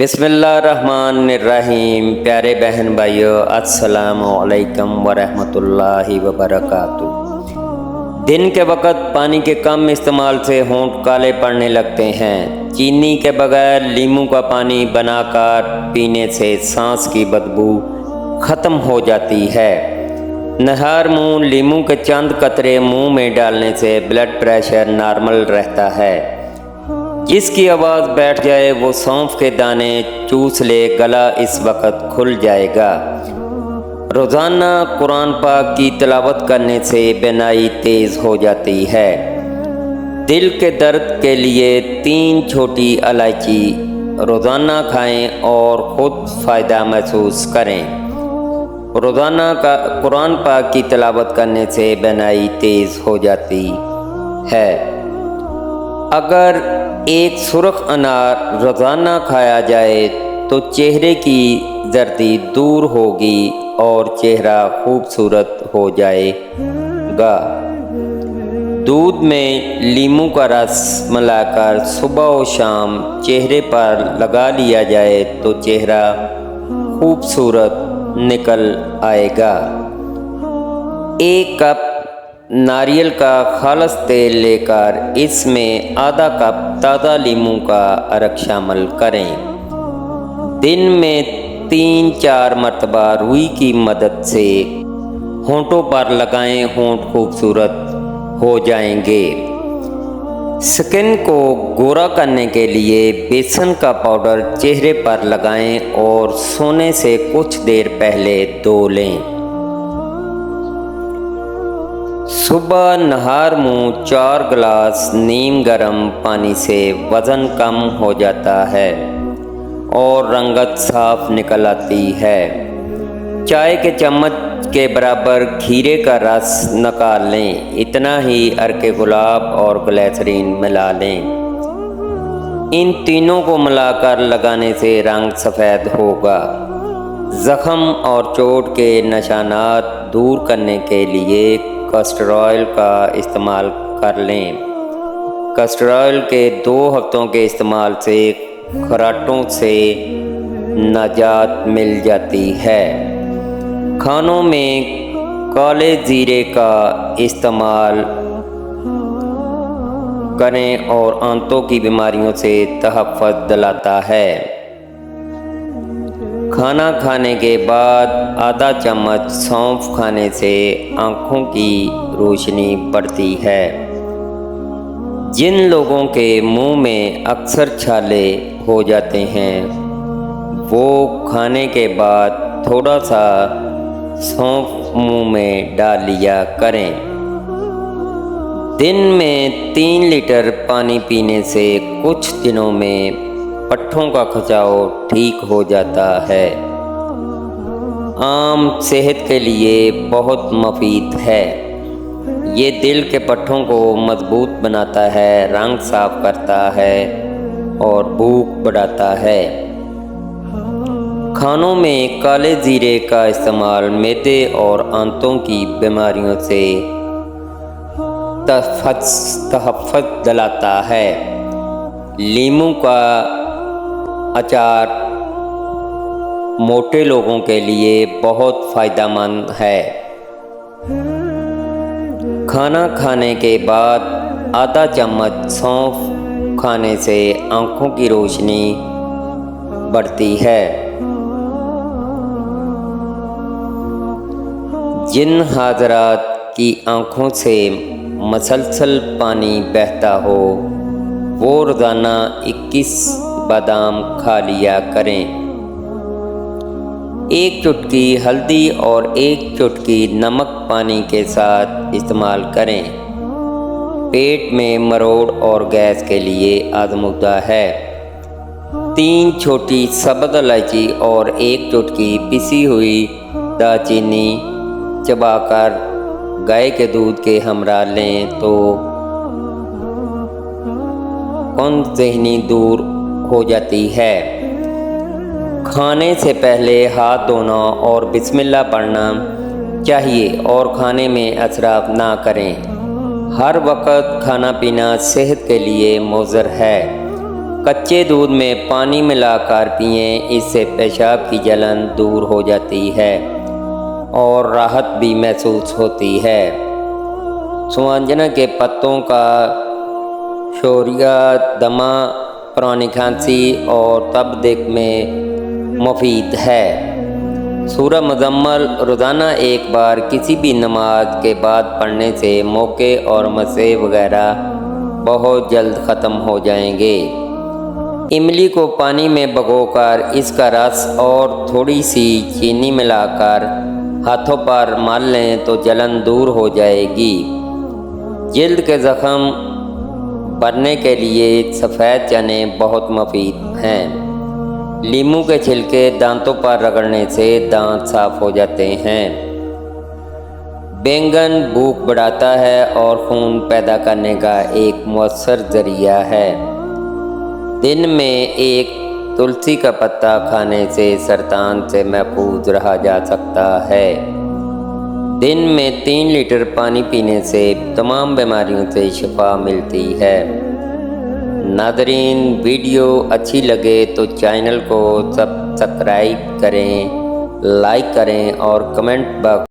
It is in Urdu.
بسم اللہ الرحمن الرحیم۔ پیارے بہن بھائیو، السلام علیکم ورحمۃ اللہ وبرکاتہ۔ دن کے وقت پانی کے کم استعمال سے ہونٹ کالے پڑنے لگتے ہیں۔ چینی کے بغیر لیموں کا پانی بنا کر پینے سے سانس کی بدبو ختم ہو جاتی ہے۔ نہار منہ لیموں کے چند قطرے منہ میں ڈالنے سے بلڈ پریشر نارمل رہتا ہے۔ جس کی آواز بیٹھ جائے وہ سونف کے دانے چوس لے، گلا اس وقت کھل جائے گا۔ روزانہ قرآن پاک کی تلاوت کرنے سے بینائی تیز ہو جاتی ہے۔ دل کے درد کے لیے 3 چھوٹی الائچی روزانہ کھائیں اور خود فائدہ محسوس کریں۔ روزانہ قرآن پاک کی تلاوت کرنے سے بینائی تیز ہو جاتی ہے۔ اگر ایک سرخ انار روزانہ کھایا جائے تو چہرے کی زردی دور ہوگی اور چہرہ خوبصورت ہو جائے گا۔ دودھ میں لیموں کا رس ملا کر صبح و شام چہرے پر لگا لیا جائے تو چہرہ خوبصورت نکل آئے گا۔ 1 کپ ناریل کا خالص تیل لے کر اس میں آدھا کپ تازہ لیموں کا عرق شامل کریں۔ دن میں 3-4 مرتبہ روئی کی مدد سے ہونٹوں پر لگائیں، ہونٹ خوبصورت ہو جائیں گے۔ سکن کو گورا کرنے کے لیے بیسن کا پاؤڈر چہرے پر لگائیں اور سونے سے کچھ دیر پہلے دھو لیں۔ صبح نہار منہ 4 گلاس نیم گرم پانی سے وزن کم ہو جاتا ہے اور رنگت صاف نکل آتی ہے۔ چائے کے چمچ کے برابر کھیرے کا رس نکال لیں، اتنا ہی عرق گلاب اور گلیسرین ملا لیں۔ ان تینوں کو ملا کر لگانے سے رنگ سفید ہوگا۔ زخم اور چوٹ کے نشانات دور کرنے کے لیے کسٹر آئل کا استعمال کر لیں۔ کسٹر آئل کے 2 ہفتوں کے استعمال سے خراٹوں سے نجات مل جاتی ہے۔ کھانوں میں کالے زیرے کا استعمال کریں اور آنتوں کی بیماریوں سے تحفظ دلاتا ہے۔ کھانا کھانے کے بعد آدھا چمچ سونف کھانے سے آنکھوں کی روشنی بڑھتی ہے۔ جن لوگوں کے منہ میں اکثر چھالے ہو جاتے ہیں وہ کھانے کے بعد تھوڑا سا سونف منہ میں ڈال لیا کریں۔ دن میں 3 لیٹر پانی پینے سے کچھ دنوں میں پٹھوں کا کھچاؤ ٹھیک ہو جاتا ہے۔ آم صحت کے لیے بہت مفید ہے۔ یہ دل کے پٹھوں کو مضبوط بناتا ہے، رنگ صاف کرتا ہے اور بھوک بڑھاتا ہے۔ کھانوں میں کالے زیرے کا استعمال معدے اور آنتوں کی بیماریوں سے تحفظ دلاتا ہے۔ لیموں کا اچار موٹے لوگوں کے لیے بہت فائدہ مند ہے۔ کھانا کھانے کے بعد آدھا چمچ سونف کھانے سے آنکھوں کی روشنی بڑھتی ہے۔ جن حضرات کی آنکھوں سے مسلسل پانی بہتا ہو وہ روزانہ 21 بادام کھا لیا کریں۔ 1 چٹکی ہلدی اور 1 چٹکی نمک پانی کے ساتھ استعمال کریں۔ پیٹ میں مروڑ اور گیس کے لیے آزمودہ ہے۔ 3 چھوٹی سبز الائچی اور 1 چٹکی پسی ہوئی دال چینی چبا کر گائے کے دودھ کے ہمراہ لیں تو ذہنی دور ہو جاتی ہے۔ کھانے سے پہلے ہاتھ دھونا اور بسم اللہ پڑھنا چاہیے اور کھانے میں اسراف نہ کریں۔ ہر وقت کھانا پینا صحت کے لیے مضر ہے۔ کچے دودھ میں پانی ملا کر پئیں، اس سے پیشاب کی جلن دور ہو جاتی ہے اور راحت بھی محسوس ہوتی ہے۔ سوانجنا کے پتوں کا شوریا، دمہ، پرانی کھانسی اور تبدق میں مفید ہے۔ سورہ مزمل روزانہ ایک بار کسی بھی نماز کے بعد پڑھنے سے موقع اور مسے وغیرہ بہت جلد ختم ہو جائیں گے۔ املی کو پانی میں بھگو کر اس کا رس اور تھوڑی سی چینی ملا کر ہاتھوں پر مل لیں تو جلن دور ہو جائے گی۔ جلد کے زخم بھرنے کے لیے سفید چنے بہت مفید ہیں۔ لیموں کے چھلکے دانتوں پر رگڑنے سے دانت صاف ہو جاتے ہیں۔ بینگن بھوک بڑھاتا ہے اور خون پیدا کرنے کا ایک مؤثر ذریعہ ہے۔ دن میں ایک تلسی کا پتا کھانے سے سرطان سے محفوظ رہا جا سکتا ہے۔ دن میں 3 لیٹر پانی پینے سے تمام بیماریوں سے شفا ملتی ہے۔ ناظرین، ویڈیو اچھی لگے تو چینل کو سبسکرائب کریں، لائک کریں اور کمنٹ باکس